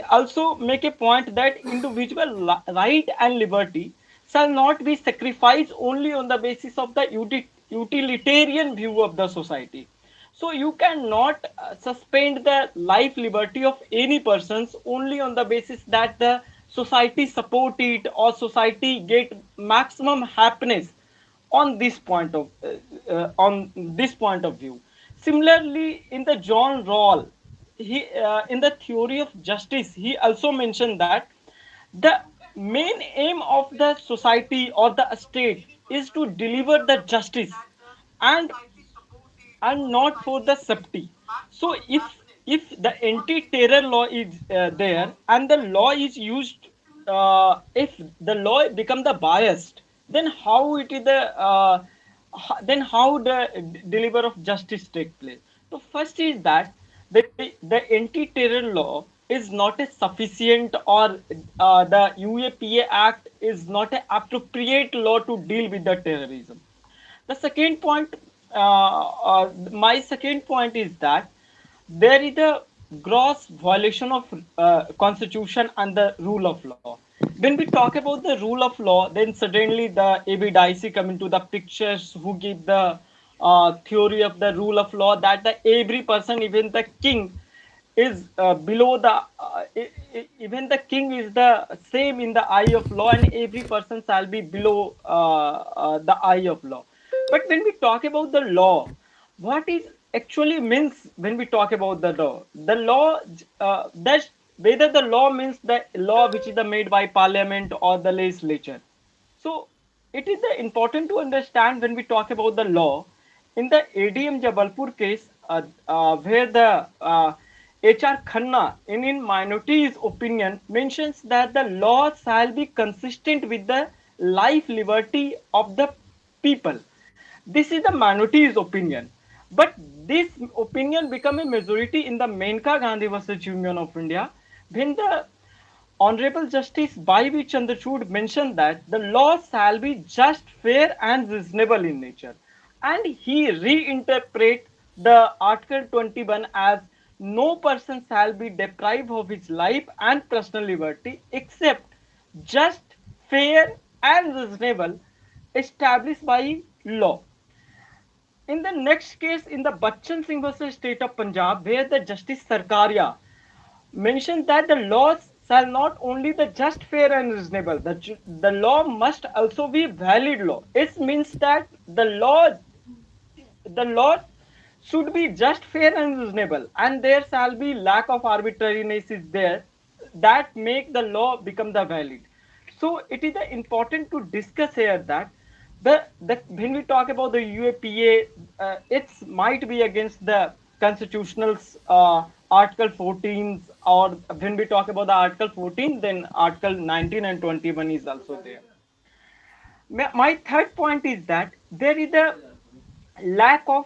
also make a point that individual right and liberty shall not be sacrificed only on the basis of the utilitarian view of the society. So you cannot suspend the life liberty of any persons only on the basis that the society support it or society get maximum happiness on this point of view. Similarly, in the John Rawls, he in the theory of justice, he also mentioned that the main aim of the society or the state is to deliver the justice and not for the safety. So if the anti-terror law is there and the law is used, if the law become the biased, then how it is the then how the deliver of justice take place. So first is that the anti-terror law is not a sufficient, or the UAPA Act is not an appropriate law to deal with the terrorism. The second point, my second point is that there is a gross violation of constitution and the rule of law. When we talk about the rule of law, then suddenly the AB Dicey come into the pictures, who give the theory of the rule of law, that the every person, even the king, is below the even the king is the same in the eye of law, and every person shall be below the eye of law. But when we talk about the law, what is actually means when we talk about the law, that whether the law means the law which is the made by parliament or the legislature. So it is important to understand when we talk about the law. In the ADM Jabalpur case, where the HR Khanna, in minority's opinion, mentions that the law shall be consistent with the life liberty of the people. This is the minority's opinion. But this opinion become a majority in the Menka Gandhi versus Union of India, when the Honorable Justice Baivi Chandrachud mentioned that the law shall be just, fair, and reasonable in nature. And he reinterpret the Article 21 as no person shall be deprived of his life and personal liberty except just, fair, and reasonable established by law. In the next case, in the Bachchan Singh versus State of Punjab, where the Justice Sarkaria mentioned that the laws shall not only the just, fair, and reasonable, the law must also be valid law. It means that the law should be just, fair, and reasonable, and there shall be lack of arbitrariness is there that make the law become the valid. So it is important to discuss here that the when we talk about the UAPA, it might be against the constitutional Article 14, or when we talk about the Article 14, then Article 19 and 21 is also there. My third point is that there is a lack of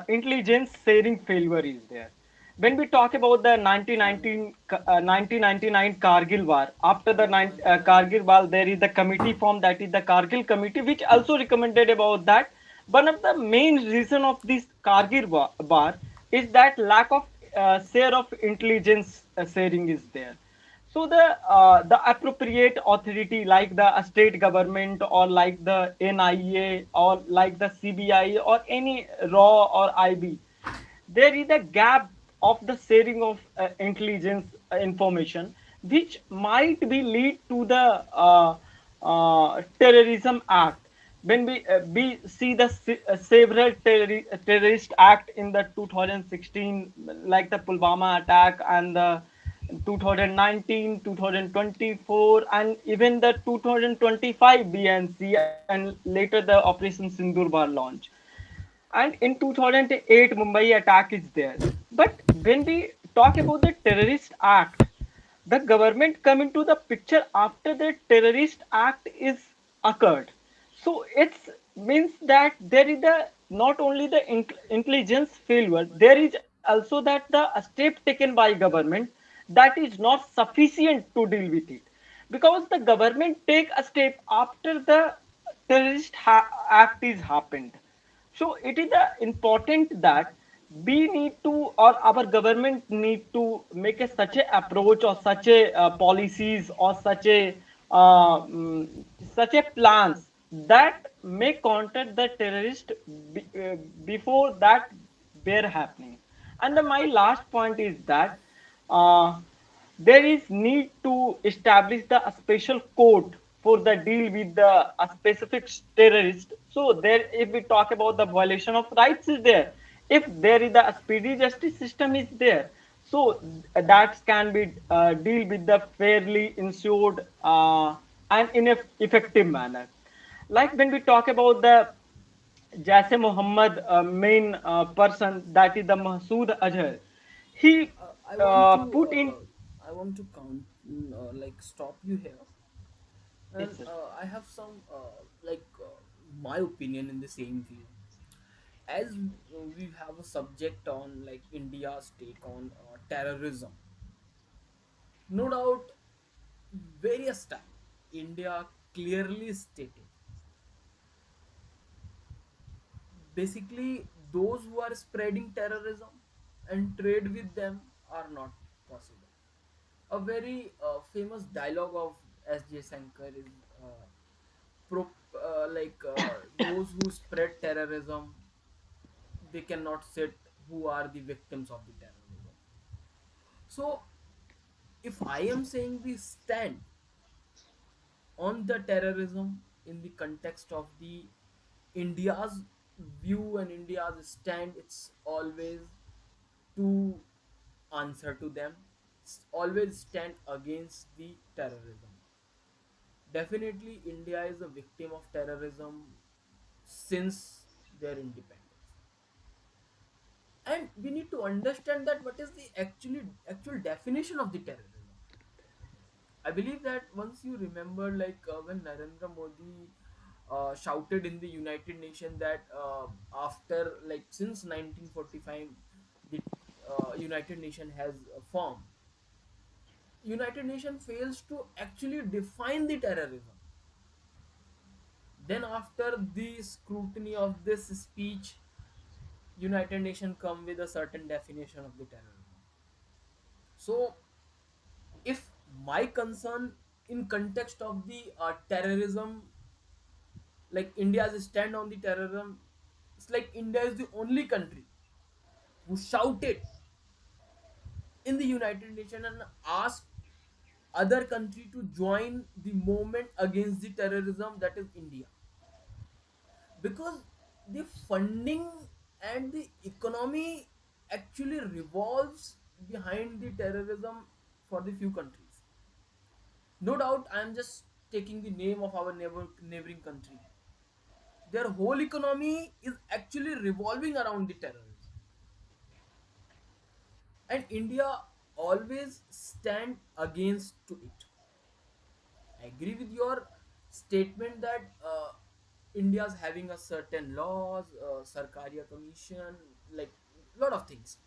intelligence sharing failure is there. When we talk about the 1999 Kargil war, after the Kargil war, there is the committee formed, that is the Kargil committee, which also recommended about that one of the main reason of this Kargil war is that lack of share of intelligence sharing is there. So the appropriate authority, like the state government, or like the NIA, or like the CBI, or any RAW or IB, there is a gap of the sharing of intelligence information, which might be lead to the terrorism act. When we see the several terrorist act in the 2016, like the Pulwama attack, and the 2019, 2024, and even the 2025 BNC, and later the Operation Sindur Bar launch. And in 2008 Mumbai attack is there. But when we talk about the terrorist act, the government come into the picture after the terrorist act is occurred. So it means that there is the not only the intelligence failure, there is also that the step taken by government that is not sufficient to deal with it, because the government take a step after the terrorist act is happened. So it is important that we need to, or our government need to make a such a approach, or such a policies, or uh, mm, such a plans that may counter the terrorist before that were happening. And my last point is that uh, there is need to establish the a special code for the deal with the a specific terrorist. So there, if we talk about the violation of rights is there, if there is a speedy justice system is there, so that can be deal with the fairly ensured and in a effective manner. Like when we talk about the Jaise Muhammad, main person, that is the Masood Azhar, he I want to put in. count like stop you here, Yes, and sir. I have some my opinion in the same view. As we have a subject on like India's take on terrorism, no doubt, various time India clearly stated basically those who are spreading terrorism and trade with them are not possible. A very famous dialogue of S.J. Shankar is those who spread terrorism, they cannot sit who are the victims of the terrorism. So if I am saying we stand on the terrorism in the context of the India's view and India's stand, it's always to answer to them, always stand against the terrorism. Definitely India is a victim of terrorism since their independence, and we need to understand that what is the actual definition of the terrorism. I believe that once you remember, when Narendra Modi shouted in the United Nations that after like since 1945 the United Nation has formed, United Nation fails to actually define the terrorism. Then after the scrutiny of this speech, United Nation come with a certain definition of the terrorism. So if my concern in context of the terrorism, like India's stand on the terrorism, it's like India is the only country who shouted in the United Nations and asked other country to join the movement against the terrorism, that is India. Because the funding and the economy actually revolves behind the terrorism for the few countries. No doubt I am just taking the name of our neighboring country. Their whole economy is actually revolving around the terrorism, and India always stand against to it. I agree with your statement that India's having a certain laws, Sarkaria Commission, like lot of things.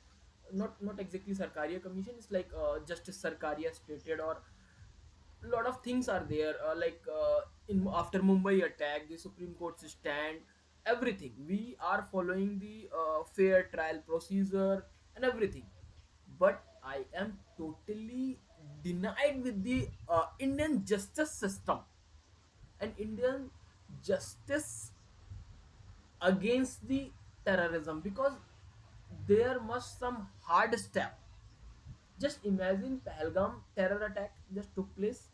Not exactly Sarkaria Commission. It's like Justice Sarkaria stated, or lot of things are there. In after Mumbai attack, the Supreme Court's stand, everything. We are following the fair trial procedure and everything, but I am totally denied with the Indian justice system and Indian justice against the terrorism, because there must some hard step. Just imagine Pahalgam terror attack just took place.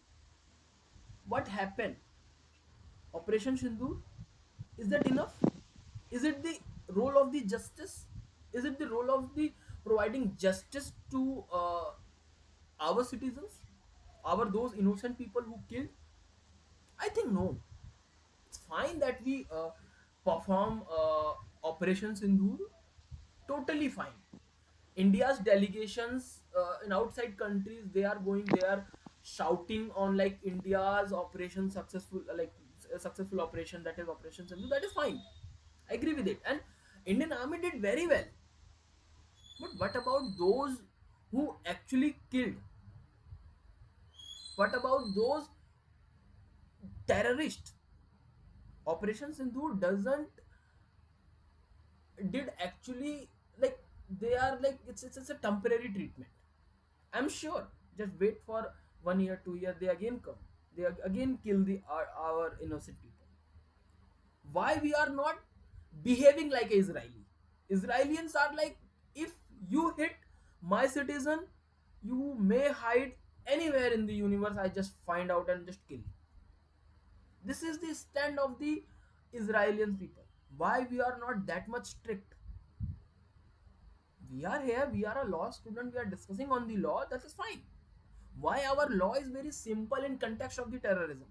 What happened? Operation Sindhu. Is that enough? Is it the role of the justice? Is it the role of the providing justice to our citizens, our those innocent people who killed? I think no. It's fine that we perform Operation Sindhu. Totally fine. India's delegations in outside countries, they are going, they are shouting on like India's operation successful, a successful operation, that is Operation Sindhu. That is fine. I agree with it, and Indian Army did very well. But what about those who actually killed? What about those terrorists? Operation Sindhu doesn't did actually like. they are like it's a temporary treatment. I'm sure. Just wait for 1 year, 2 year, they again come. They again kill our innocent people. Why we are not behaving like Israeli? Israelis are like, if you hit my citizen, you may hide anywhere in the universe. I just find out and just kill you. This is the stand of the Israeli people. Why we are not that much strict? We are here, we are a law student, we are discussing on the law, that is fine. Why our law is very simple in context of the terrorism?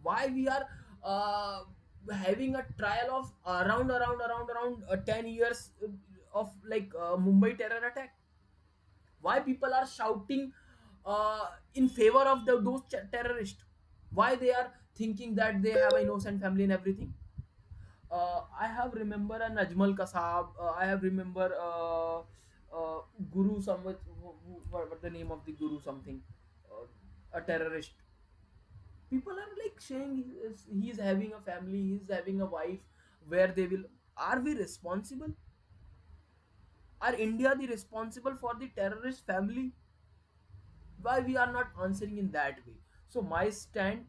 Why we are uh, having a trial of around 10 years of like Mumbai terror attack? Why people are shouting in favor of those terrorists? Why they are thinking that they have an innocent family and everything? I have remember an Ajmal Kasab. I have remember Guru somewhat. What the name of the Guru something? A terrorist. People are like saying he is having a family, he is having a wife, where they will. Are we responsible? Are India the responsible for the terrorist family? Why we are not answering in that way? So my stand,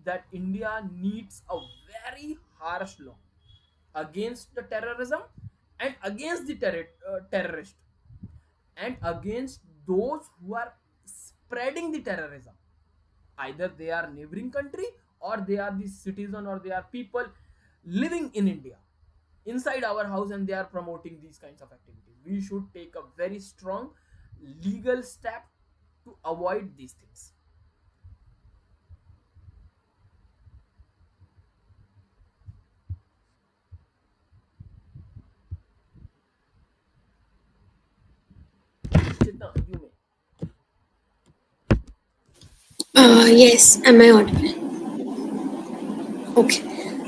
that India needs a very harsh law against the terrorism, and against the terrorist, and against those who are spreading the terrorism. Either they are neighboring country, or they are the citizen, or they are people living in India inside our house, and they are promoting these kinds of activities. We should take a very strong legal step to avoid these things. Chitna, you may. Yes, am I audible? Okay.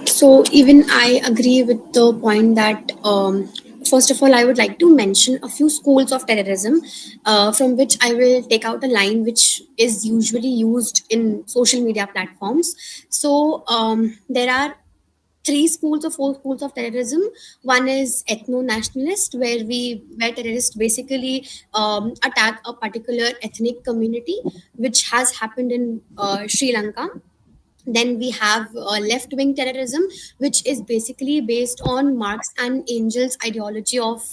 So even I agree with the point that first of all, I would like to mention a few schools of terrorism, from which I will take out a line which is usually used in social media platforms. So there are three schools or four schools of terrorism. One is ethno-nationalist, where terrorists basically attack a particular ethnic community, which has happened in Sri Lanka. Then we have left wing terrorism, which is basically based on Marx and Engels' ideology of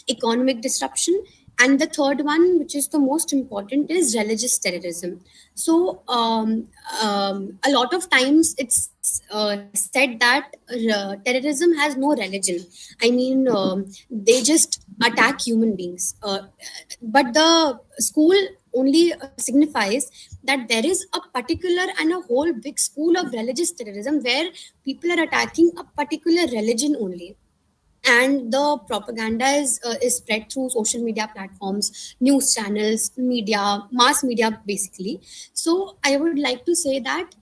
economic disruption. And the third one, which is the most important, is religious terrorism. So, a lot of times it's said that terrorism has no religion. I mean, they just attack human beings. But the school only signifies that there is a particular and a whole big school of religious terrorism where people are attacking a particular religion only. And the propaganda is spread through social media platforms, news channels, media, mass media basically. So I would like to say that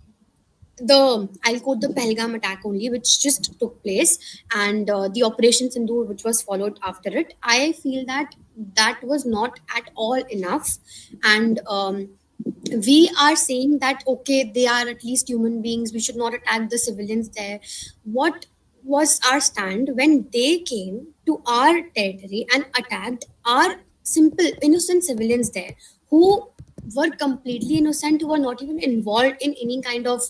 I'll quote the Pahalgam attack only, which just took place, and the Operation Sindoor, which was followed after it. I feel that that was not at all enough, and we are saying that okay, they are at least human beings. We should not attack the civilians there. What was our stand when they came to our territory and attacked our simple innocent civilians there, who were completely innocent, who were not even involved in any kind of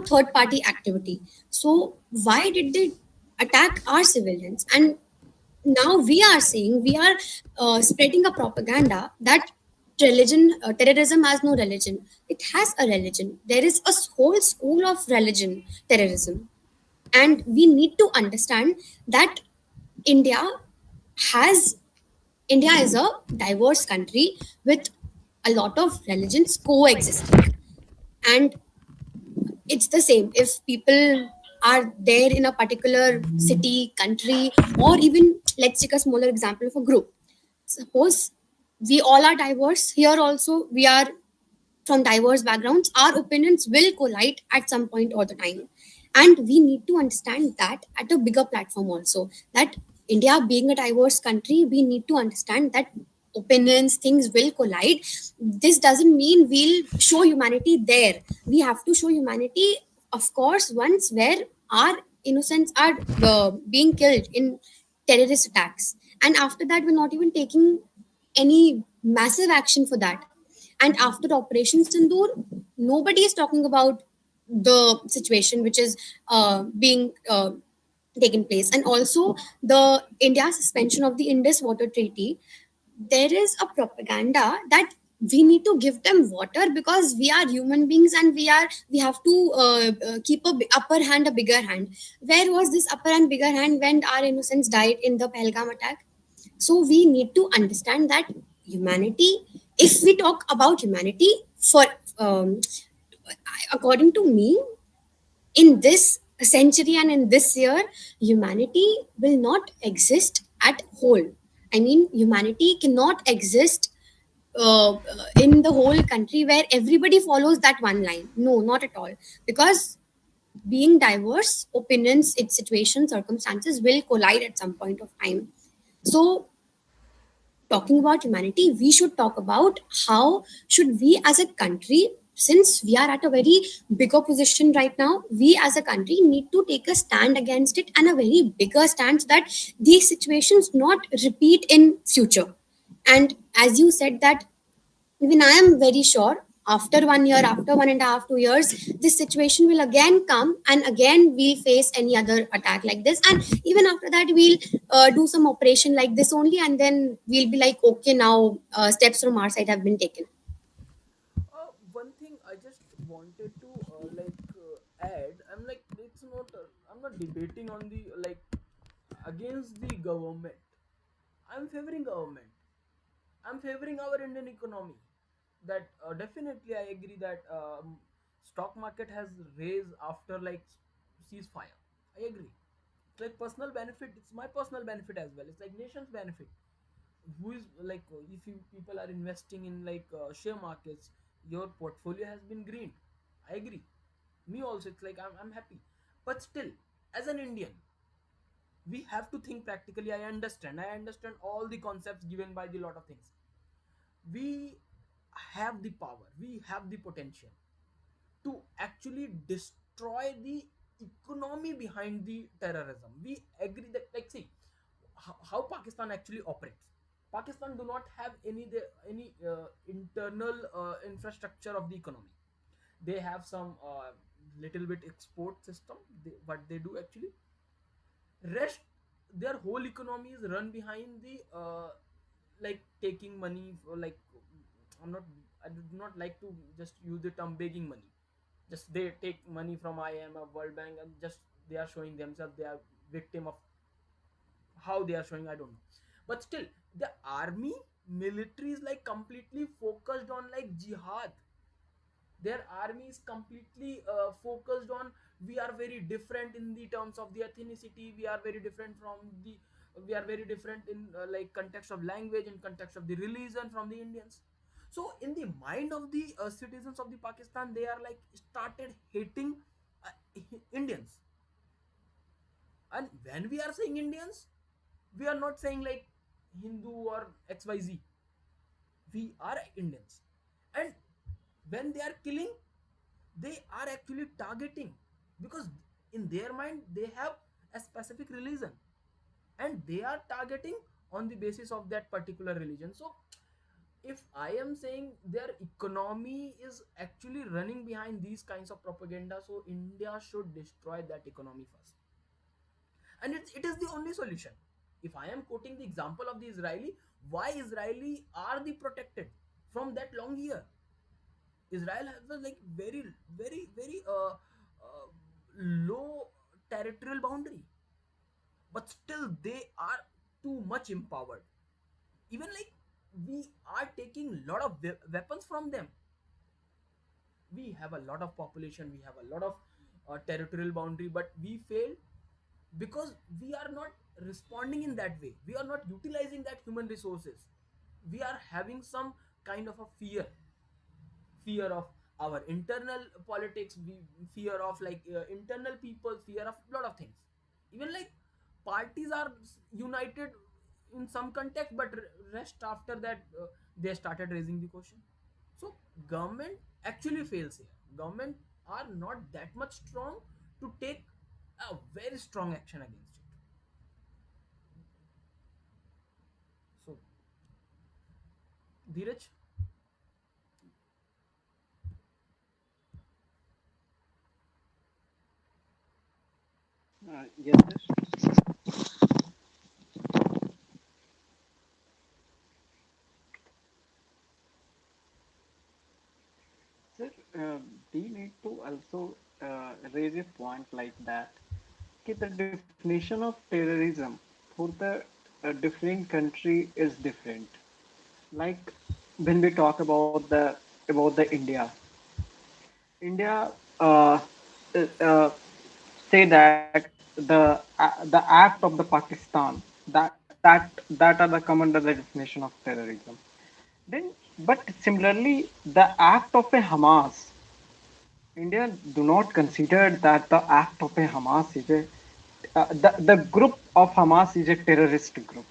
third party activity? So why did they attack our civilians? And now we are saying, we are spreading a propaganda that terrorism has no religion. It has a religion. There is a whole school of religion terrorism. And we need to understand that india has India is a diverse country with a lot of religions coexisting. And it's the same if people are there in a particular city, country, or even let's take a smaller example of a group. Suppose we all are diverse here, also we are from diverse backgrounds, our opinions will collide at some point or the time. And we need to understand that at a bigger platform also, that India being a diverse country, we need to understand that opinions, things will collide. This doesn't mean we'll show humanity there. We have to show humanity, of course, once where our innocents are being killed in terrorist attacks, and after that we're not even taking any massive action for that. And after Operation Sindoor, nobody is talking about the situation which is being taken place. And also the India suspension of the Indus Water Treaty, there is a propaganda that we need to give them water because we are human beings and we have to keep upper hand, a bigger hand. Where was this upper and bigger hand when our innocents died in the Pahalgam attack? So we need to understand that humanity, if we talk about humanity for um, according to me, in this century and in this year, humanity will not exist at whole. I mean, humanity cannot exist in the whole country where everybody follows that one line. No, not at all. Because being diverse, opinions, its situations, circumstances will collide at some point of time. So talking about humanity, we should talk about how should we as a country, since we are at a very bigger position right now, we as a country need to take a stand against it, and a very bigger stand, so that these situations not repeat in future. And as you said that, even I am very sure after 1 year, after 1.5, 2 years, this situation will again come, and again we'll face any other attack like this. And even after that, we'll do some operation like this only, and then we'll be like, okay, now steps from our side have been taken. One thing I just wanted to add, I'm like, it's not, I'm not debating on the like against the government. I'm favoring government. I'm favoring our Indian economy. That definitely I agree that stock market has raised after like ceasefire. I agree. It's like personal benefit. It's my personal benefit as well. It's like nation's benefit. Who is like if you people are investing in like share markets, your portfolio has been greened. I agree. Me also. It's like I'm happy. But still, as an Indian, we have to think practically. I understand all the concepts given by the lot of things. We have the power, we have the potential to actually destroy the economy behind the terrorism. We agree that, like, see how Pakistan actually operates. Pakistan do not have any internal infrastructure of the economy. They have some little bit export system. What they do actually, rest, their whole economy is run behind the like taking money for like, I'm not, I do not like to just use the term begging money. Just they take money from IMF, World Bank, and just they are showing themselves they are victim of how they are showing, I don't know. But still, the army military is like completely focused on like jihad. Their army is completely focused on, we are very different in the terms of the ethnicity, we are very different from the, we are very different in like context of language, in context of the religion from the Indians. So in the mind of the citizens of the Pakistan, they are like started hating Indians. And when we are saying Indians, we are not saying like Hindu or XYZ. We are Indians. And when they are killing, they are actually targeting, because in their mind they have a specific religion, and they are targeting on the basis of that particular religion. So if I am saying their economy is actually running behind these kinds of propaganda, so India should destroy that economy first. And it is the only solution. If I am quoting the example of the Israeli, why Israeli are the protected from that long year? Israel has a like very low territorial boundary, but still they are too much empowered. Even like we are taking lot of weapons from them. We have a lot of population, we have a lot of territorial boundary, but we fail because we are not responding in that way. We are not utilizing that human resources. We are having some kind of a fear of our internal politics, we fear of like internal people, fear of lot of things. Even like parties are united in some context, but rest after that they started raising the question. So government actually fails here. Government are not that much strong to take a very strong action against it. Dheeraj? Yes, sir. We need to also raise a point like that. Okay, the definition of terrorism for the different country is different. Like when we talk about the India say that the act of the Pakistan that are the come under the definition of terrorism. Then, but similarly, the act of a Hamas, India do not consider that the act of a Hamas is a the group of Hamas is a terrorist group.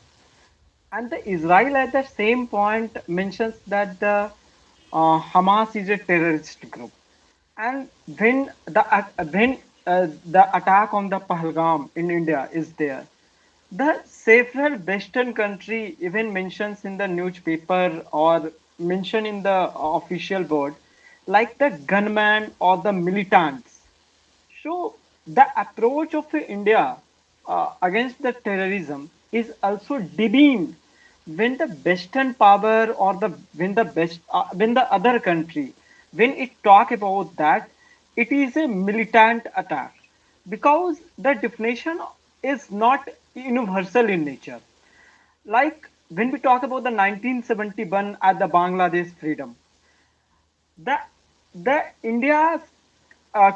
And the Israel at the same point mentions that the Hamas is a terrorist group. And when the attack on the Pahalgam in India is there, the several Western country even mentions in the newspaper or mention in the official board, like the gunman or the militants. So the approach of India against the terrorism is also demeaned when the Western power or when the other country, when it talk about that, it is a militant attack, because the definition is not universal in nature. Like when we talk about the 1971 at the Bangladesh freedom, the the India's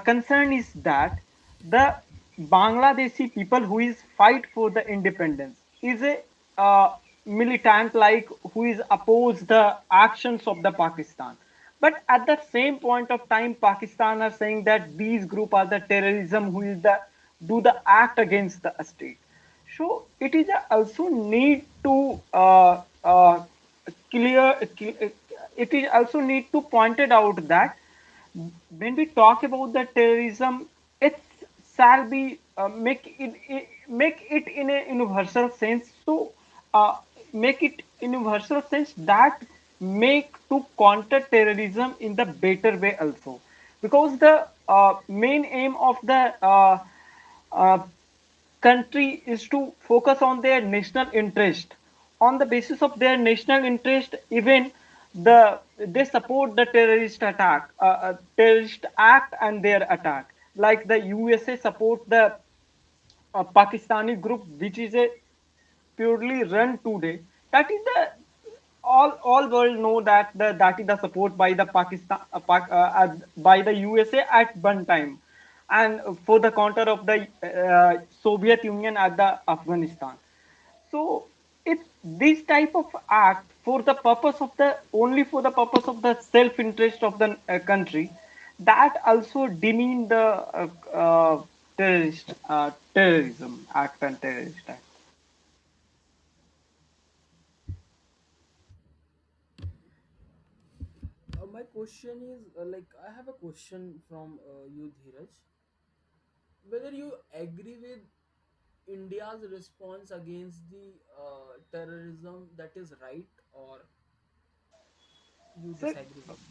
concern is that the Bangladeshi people who is fight for the independence is a militant, like who is oppose the actions of the Pakistan. But at the same point of time, Pakistan are saying that these group are the terrorism who is the do the act against the state. So it is also need to clear. It is also need to point it out that when we talk about the terrorism, it shall be make it in a universal sense. So make it universal sense that make to counter terrorism in the better way also, because the main aim of the uh, country is to focus on their national interest. On the basis of their national interest, even they support the terrorist act and their attack. Like the USA support the Pakistani group, which is a purely run today. That is the all world know that that is the support by the by the USA at one time, and for the counter of the Soviet Union at the Afghanistan. So it's this type of act for the purpose of the only for the purpose of the self interest of the country, that also demean the terrorism act and terrorist act. My question is like, I have a question from you, Dheeraj. Whether you agree with India's response against the terrorism, that is right, or you So disagree with it?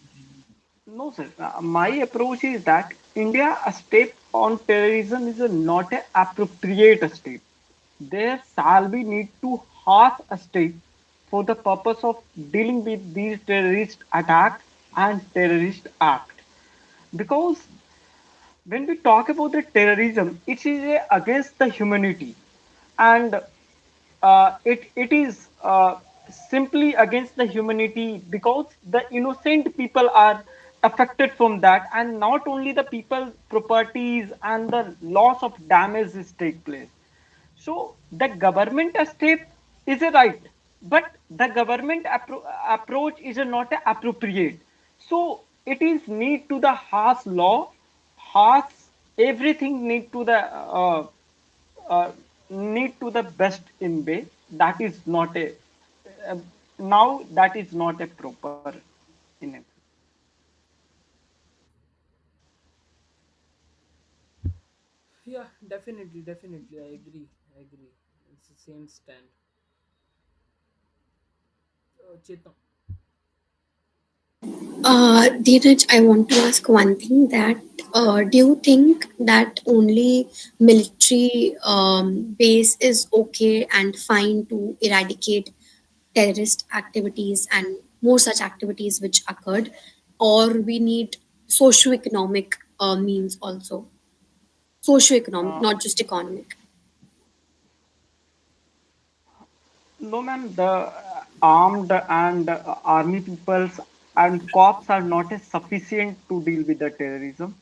no, sir. My approach is that India a step on terrorism is not a appropriate step. There shall be need to have a step for the purpose of dealing with these terrorist attacks and terrorist act. Because when we talk about the terrorism, it is against the humanity, and it is simply against the humanity, because the innocent people are affected from that, and not only the people properties and the loss of damages take place. So the government step is a right, but the government approach is not appropriate. So it is need to the harsh law, harsh everything uh, need to the best in way. That is not a uh, now that is not a proper in it. Yeah, definitely, definitely. I agree. I agree. It's the same stand. Chetan. Dheeraj, I want to ask one thing that do you think that only military base is okay and fine to eradicate terrorist activities and more such activities which occurred, or we need socio-economic means also? Socio-economic, Uh, not just economic. No, ma'am. The armed and army peoples and cops are not as sufficient to deal with the terrorism.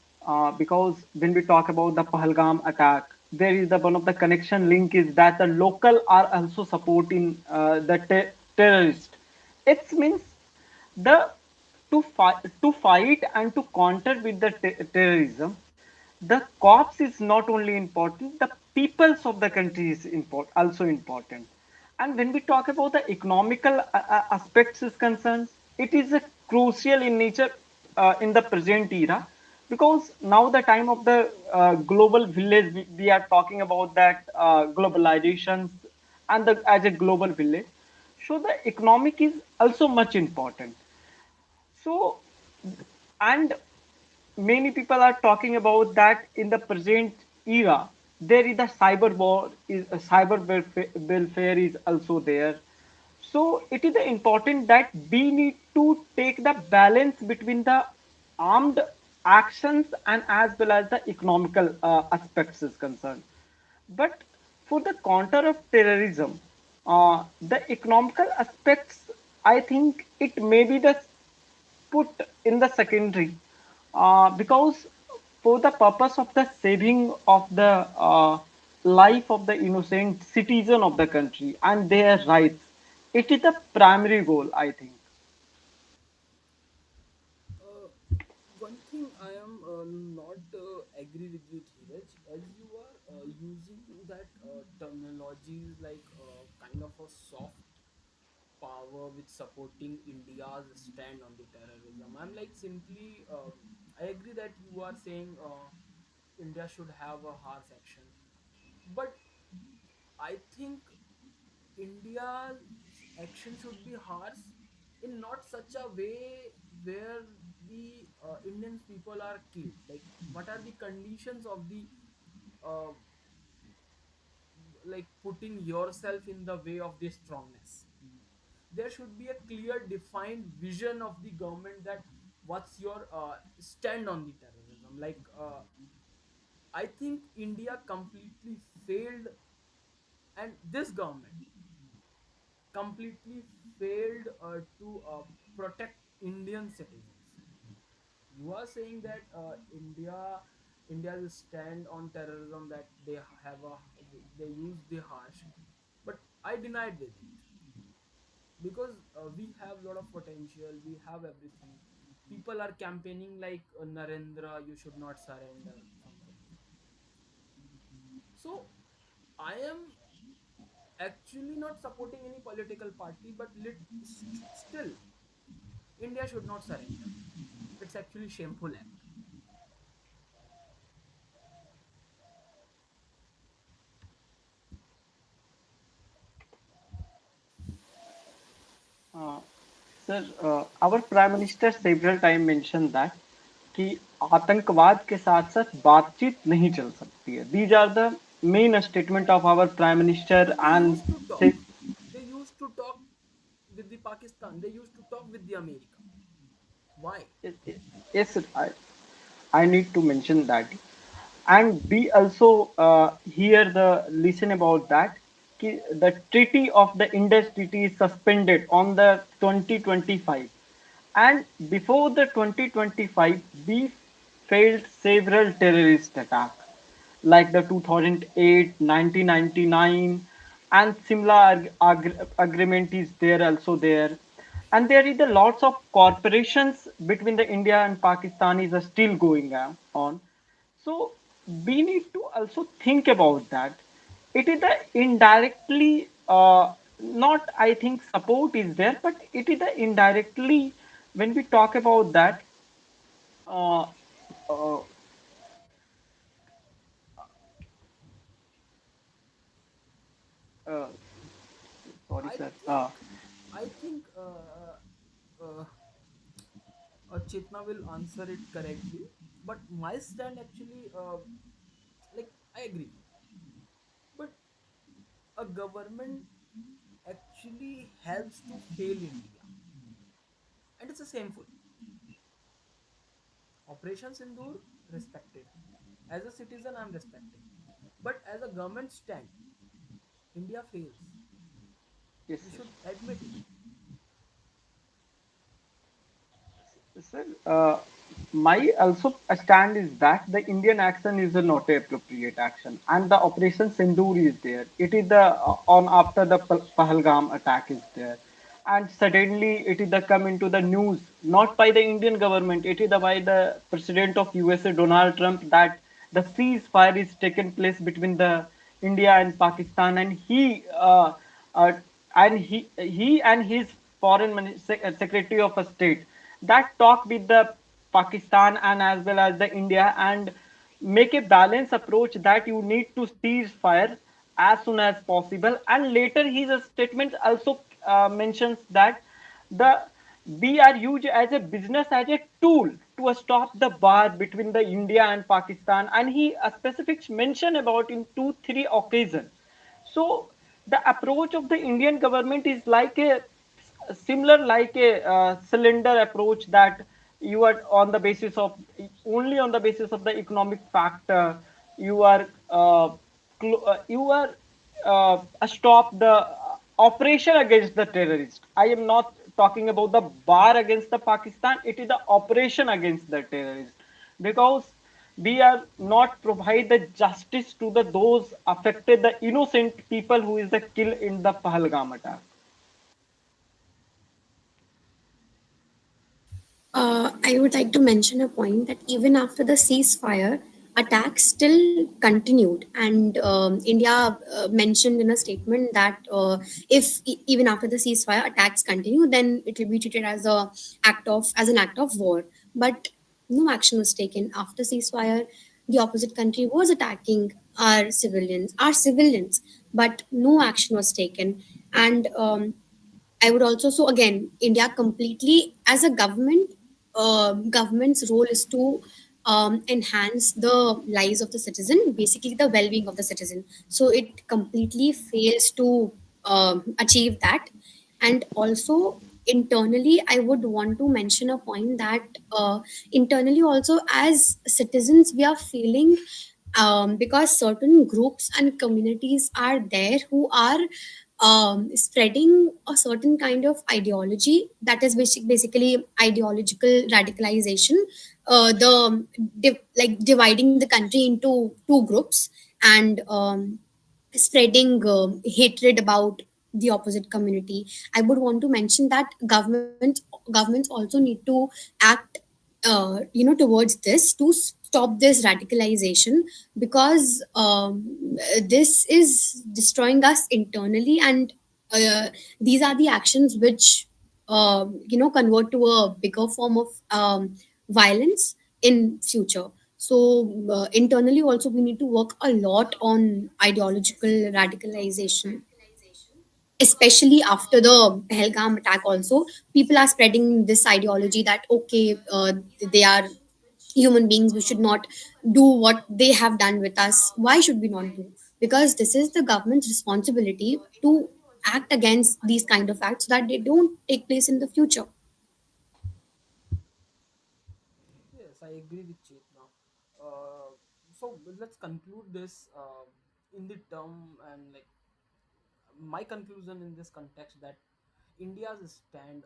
Because when we talk about the Pahalgam attack, there is the one of the connection link is that the local are also supporting the terrorist. It means the to fight and to counter with the terrorism, the cops is not only important, the peoples of the country is also important. And when we talk about the economical aspects is concerned, it is a crucial in nature in the present era, because now the time of the global village, we are talking about that globalizations and the as a global village, so the economic is also much important. So, and many people are talking about that in the present era, there is a cyber war, is a cyber welfare is also there. So it is important that we need to take the balance between the armed actions and as well as the economical aspects is concerned. But for the counter of terrorism, the economical aspects, I think it may be the put in the secondary, because for the purpose of the saving of the life of the innocent citizen of the country and their rights, it is the primary goal, I think. Uh, One thing I am not agree with you, Dheeraj, as you are using that terminologies like kind of a soft power with supporting India's stand on the terrorism. I'm like simply, I agree that you are saying India should have a harsh action, but I think India's action should be harsh in not such a way where the Indian people are killed. Like, what are the conditions of the uh, like putting yourself in the way of this strongness? There should be a clear, defined vision of the government that what's your stand on the terrorism. Like, I think India completely failed, and this government completely failed to protect Indian citizens. You are saying that India's stand on terrorism, that have a they use the harsh, but I denied with it, because we have a lot of potential, we have everything. People are campaigning like Narendra, you should not surrender, something. So I am actually not supporting any political party, but still India should not surrender. It's actually shameful act. uh, Sir, our prime minister several time mentioned that कि आतंकवाद के साथ साथ बातचीत नहीं चल सकती है. These are the main statement of our prime minister. But they And used to say, talk. They used to talk with the Pakistan. They used to talk with the America. Why? yes, sir, I need to mention that. And we also hear the listen about that कि the treaty of the Indus treaty is suspended on the 2025, and before the 2025 we failed several terrorist attacks like the 2008, 1999, and similar agreement is there also there. And there is a lots of corporations between the India and Pakistan is still going on. So we need to also think about that. It is the indirectly, not I think support is there, but it is the indirectly when we talk about that. Uh, uh, uh, Sorry, I sir. think. I think. Uh, Chetna will answer it correctly, but my stand actually, like, I agree, but a government actually helps to fail India, and it's a shameful. Operation Sindoor respected. As a citizen, I'm respecting, but as a government stand, India fails. Yes, We sir. should admit it. Sir, my also stand is that the Indian action is a not a appropriate action, and the Operation Sindoor is there. It is the on after the Pahalgam attack is there, and suddenly it is the come into the news not by the Indian government. It is the, by the President of USA Donald Trump that the ceasefire is taken place between the India and Pakistan, uh, and he and his secretary of state that talk with the Pakistan and as well as the India and make a balanced approach that you need to cease fire as soon as possible. And later his statement also mentions that the we are used as a business as a tool to stop the war between the India and Pakistan, and he specifics mention about in 2 3 occasions. So the approach of the Indian government is like a similar like a cylinder approach that you are on the basis of only on the basis of the economic factor you are you are stop the operation against the terrorist. I am not talking about the bar against the Pakistan. It is the operation against the terrorist because we are not provide the justice to the those affected the innocent people who is the kill in the Pahalgam attack. I would like to mention a point that even after the ceasefire, attacks still continued, and India mentioned in a statement that if even after the ceasefire attacks continue, then it will be treated as a as an act of war. But no action was taken after ceasefire. The opposite country was attacking our civilians, but no action was taken, and I would also, so again, India completely as a government, government's role is to enhance the lives of the citizen, basically the well-being of the citizen. So it completely fails to achieve that. And also internally, I would want to mention a point that internally also as citizens, we are feeling because certain groups and communities are there who are spreading a certain kind of ideology that is basically ideological radicalization, like dividing the country into two groups and spreading hatred about the opposite community. I would want to mention that governments also need to act towards this to stop this radicalization, because this is destroying us internally, and uh, these are the actions which convert to a bigger form of violence in future. So internally also we need to work a lot on ideological radicalization, especially after the Pahalgam attack. Also, people are spreading this ideology that okay, they are human beings. We should not do what they have done with us. Why should we not do? Because this is the government's responsibility to act against these kind of acts so that they don't take place in the future. Yes, I agree with Chetna. So let's conclude this in the term, and like my conclusion in this context, that India's stand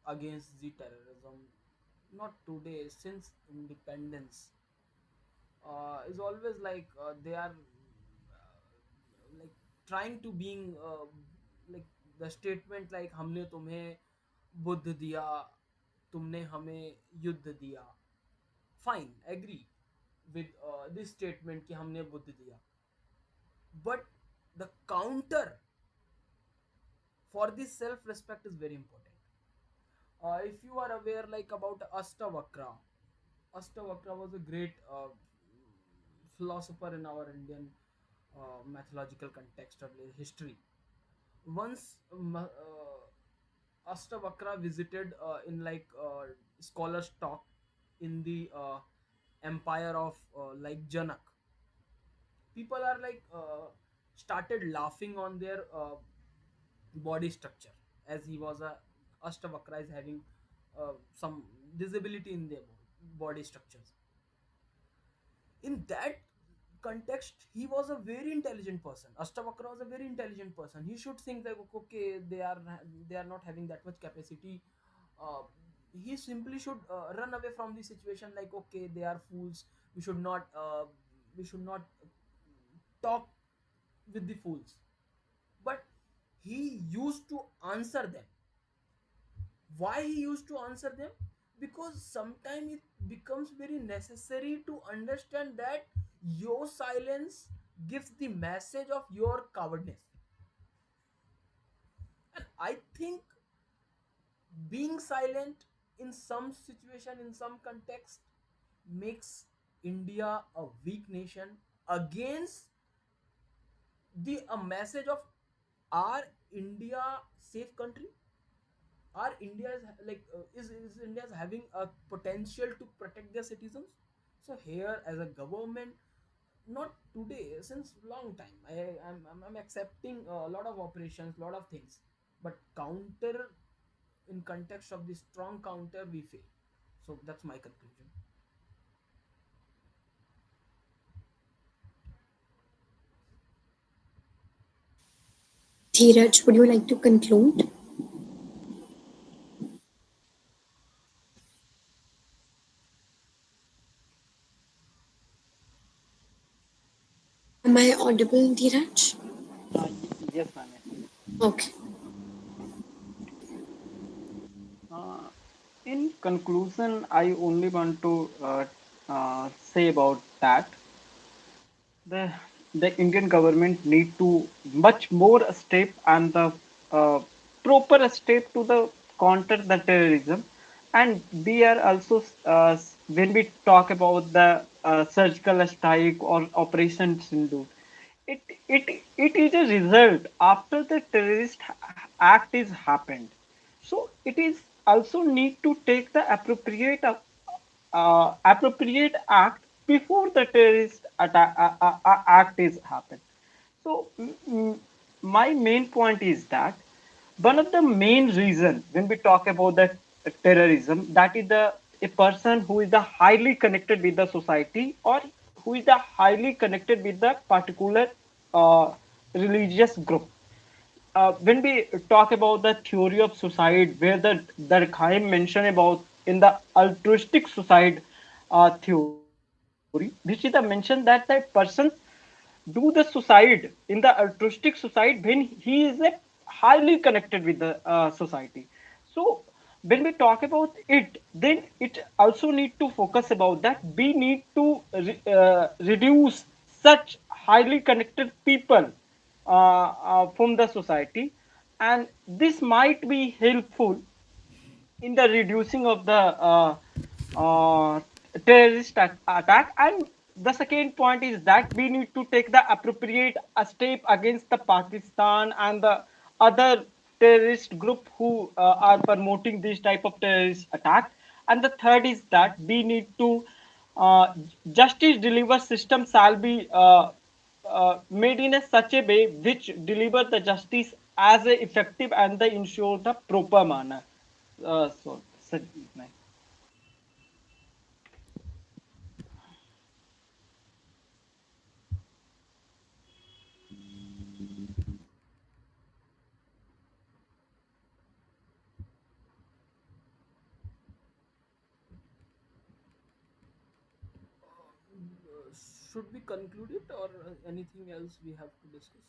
against the terrorism, not today, since independence, is always like they are like trying to being like the statement like हमने तुम्हें बुद्ध दिया, तुमने हमें युद्ध दिया. Fine, agree with this statement कि हमने बुद्ध दिया, but the counter for this self respect is very important. If you are aware like about Astavakra was a great philosopher in our Indian mythological context or history. Once Astavakra visited in like scholars talk in the empire of like Janak. People are like started laughing on their body structure, as he was a Astavakra is having some disability in their body structures. In that context, he was a very intelligent person. Astavakra was a very intelligent person. He should think that okay, they are not having that much capacity. uh, he simply should run away from the situation, like okay, they are fools. We should not talk with the fools. But he used to answer them. Why he used to answer them? Because sometimes it becomes very necessary to understand that your silence gives the message of your cowardness. And I think being silent in some situation, in some context, makes India a weak nation against the a message of our India safe country. Are India is like is India is having a potential to protect their citizens. So here, as a government, not today, since long time, I'm accepting a lot of operations, lot of things, but counter, in context of the strong counter, we fail. So that's my conclusion. Dheeraj, would you like to conclude? Am I audible, Dheeraj? Yes, ma'am. Yes. Okay. Uh, in conclusion, I only want to say about that the the Indian government need to much more step and the uh, proper step to the counter the terrorism, and we are also when we talk about the surgical strike or Operation Sindoor, it it is a result after the terrorist act is happened. So it is also need to take the appropriate act before the terrorist attack act is happened. So my main point is that one of the main reason when we talk about the terrorism, that is the a person who is the highly connected with the society, or who is the highly connected with the particular uh, religious group. When we talk about the theory of suicide, where the Durkheim mentioned about in the altruistic suicide theory, which is the mention that the person do the suicide in the altruistic suicide when he is highly connected with the society. So when we talk about it, then it also need to focus about that we need to reduce such highly connected people from the society, and this might be helpful in the reducing of the uh, attack. And the second point is that we need to take the appropriate step against the Pakistan and the other terrorist group who are promoting this type of terrorist attack. And the third is that we need to uh, justice deliver system shall be made in a such a way which deliver the justice as a effective and the ensure the proper manner. So, nice. Should we conclude it, or anything else we have to discuss?